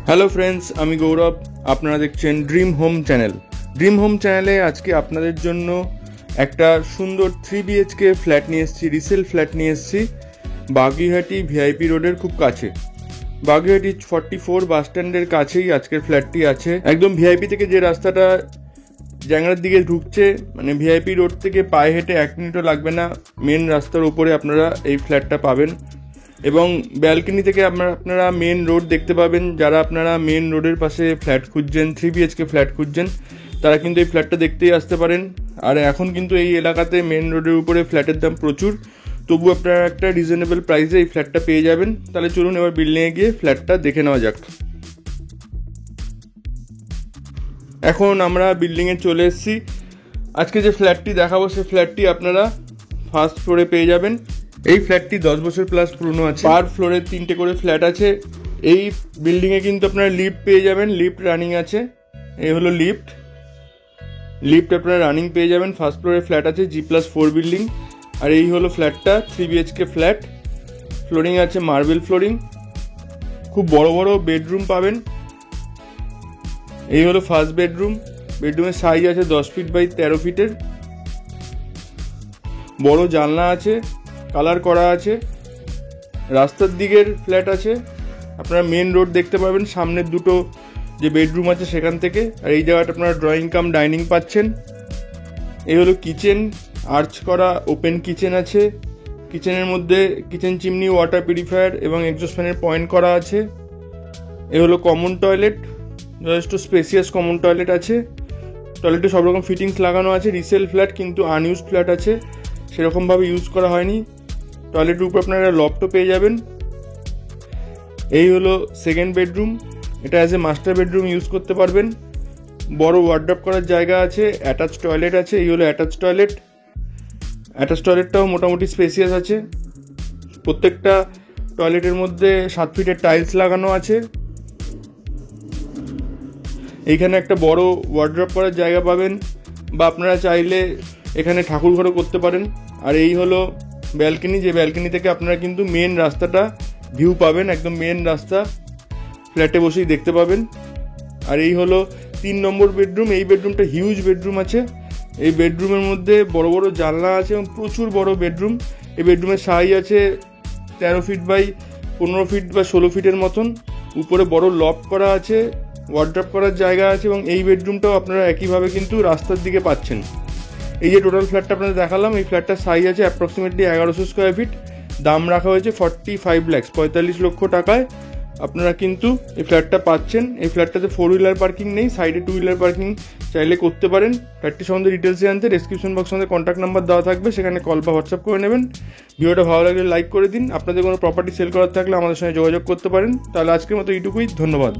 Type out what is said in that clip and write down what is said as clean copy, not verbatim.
Hello friends, আমি গৌরব। আপনারা দেখছেন dream home channel. Dream home চ্যানেলে আজকে আপনাদের জন্য একটা সুন্দর 3 BHK ফ্ল্যাট নিয়ে এসেছি, রিসেল ফ্ল্যাট নিয়ে এসেছি বাগুইহাটি ভিআইপি রোডের খুব কাছে। বাগুইহাটি 44 বাস স্ট্যান্ডের কাছেই আজকের ফ্ল্যাটটি আছে। একদম ভিআইপি থেকে যে রাস্তাটা জ্যাংড়ার দিকে ঢুকছে, মানে ভিআইপি রোড থেকে পায়ে হেঁটে 1 মিনিটও লাগবে না, মেন রাস্তার উপরে আপনারা এই ফ্ল্যাটটা পাবেন। এবং ব্যালকনি থেকে আপনারা মেন রোড দেখতে পাবেন। যারা আপনারা মেন রোডের পাশে ফ্ল্যাট খুঁজছেন, 3 BHK ফ্ল্যাট খুঁজছেন, তারা কিন্তু এই ফ্ল্যাটটা দেখতেই আসতে পারেন। আর এখন কিন্তু এই এলাকাতে মেন রোডের উপরে ফ্ল্যাটের দাম প্রচুর, তবু আপনারা একটা রিজনেবল প্রাইসে এই ফ্ল্যাটটা পেয়ে যাবেন। তাহলে চলুন এবার বিল্ডিংয়ে গিয়ে ফ্ল্যাটটা দেখে নেওয়া যাক। এখন আমরা বিল্ডিংয়ে চলে এসেছি। আজকে যে ফ্ল্যাটটি দেখাবো সেই ফ্ল্যাটটি আপনারা ফার্স্ট ফ্লোরে পেয়ে যাবেন। এই ফ্ল্যাটটি 10 বছর প্লাস পুরনো আছে। পার ফ্লোরে 3টে করে ফ্ল্যাট আছে। এই বিল্ডিংয়ে কিন্তু আপনারা লিফট পেয়ে যাবেন, লিফট রানিং আছে। এই হলো লিফট আপনারা রানিং পেয়ে যাবেন। ফার্স্ট ফ্লোরে ফ্ল্যাট আছে, G+4 বিল্ডিং। আর এই হলো ফ্ল্যাটটা, 3 BHK ফ্ল্যাট। ফ্লোরিং আছে মার্বেল ফ্লোরিং, খুব বড় বড় বেডরুম পাবেন। এই হলো ফার্স্ট বেডরুম। বেডরুমের সাইজ আছে 10 ফিট বাই 13 ফিটের। বড় জানলা আছে, কালার করা আছে। রাস্তার দিকের ফ্ল্যাট আছে, আপনারা মেন রোড দেখতে পাবেন সামনের দুটো যে বেডরুম আছে সেখান থেকে। আর এই জায়গাটা আপনারা ড্রয়িং কাম ডাইনিং পাচ্ছেন। এই হলো কিচেন, আর্চ করা ওপেন কিচেন আছে। কিচেনের মধ্যে কিচেন চিমনি, ওয়াটার পিউরিফায়ার এবং এক্সস্ট ফ্যানের পয়েন্ট করা আছে। এই হলো কমন টয়লেট, যথেষ্ট স্পেসিয়াস কমন টয়লেট আছে। টয়লেটে সব রকম ফিটিংস লাগানো আছে। রিসেল ফ্ল্যাট, কিন্তু আনইউজড ফ্ল্যাট আছে, সেরকমভাবে ইউজ করা হয়নি। টয়লেটের উপর আপনারা লফটও পেয়ে যাবেন। এই হলো সেকেন্ড বেডরুম, এটা as a master bedroom use করতে পারবেন। বড় ওয়ার্ড্রপ করার জায়গা আছে, অ্যাটাচ টয়লেট আছে। এই হলো অ্যাটাচ টয়লেটটাও মোটামুটি স্পেসিয়াস আছে। প্রত্যেকটা টয়লেটের মধ্যে 7 ফিটের টাইলস লাগানো আছে। এইখানে একটা বড় ওয়ার্ড্রপ করার জায়গা পাবেন, বা আপনারা চাইলে এখানে ঠাকুর ঘরও করতে পারেন। আর এই হলো ব্যালকনি, যে ব্যালকনি থেকে আপনারা কিন্তু মেন রাস্তাটা ভিউ পাবেন, একদম মেন রাস্তা ফ্ল্যাটে বসেই দেখতে পাবেন। আর এই হলো 3 নম্বর বেডরুম। এই বেডরুমটা হিউজ বেডরুম আছে। এই বেডরুমের মধ্যে বড় বড় জানলা আছে এবং প্রচুর বড় বেডরুম। এই বেডরুমের সাইজ আছে 13 ফিট বাই 15 ফিট বা 16 ফিটের মতন। উপরে বড় লফট করা আছে, ওয়ার্ড্রপ করার জায়গা আছে। এবং এই বেডরুমটাও আপনারা একইভাবে কিন্তু রাস্তার দিকে পাচ্ছেন। এই যে টোটাল ফ্ল্যাটটা আপনাদের দেখালাম, এই ফ্ল্যাটটার সাইজ আছে অ্যাপ্রক্সিমেটলি 1100 স্কোয়ার ফিট। দাম রাখা হয়েছে 45 lakhs, 45 লক্ষ টাকায় আপনারা কিন্তু এই ফ্ল্যাটটা পাচ্ছেন। এই ফ্ল্যাটটাতে 4 হুইলার পার্কিং নেই, সাইডে 2 হুইলার পার্কিং চাইলে করতে পারেন। ফ্ল্যাটটি সম্বন্ধে ডিটেলস জানতে ডেসক্রিপশন বক্সে আমাদের কন্ট্যাক্ট নাম্বার দেওয়া থাকবে, সেখানে কল বা হোয়াটসঅ্যাপ করে নেবেন। ভিডিওটা ভালো লাগলে লাইক করে দিন। আপনাদের কোনো প্রপার্টি সেল করার থাকলে আমাদের সঙ্গে যোগাযোগ করতে পারেন। তাহলে আজকের মতো এইটুকুই, ধন্যবাদ।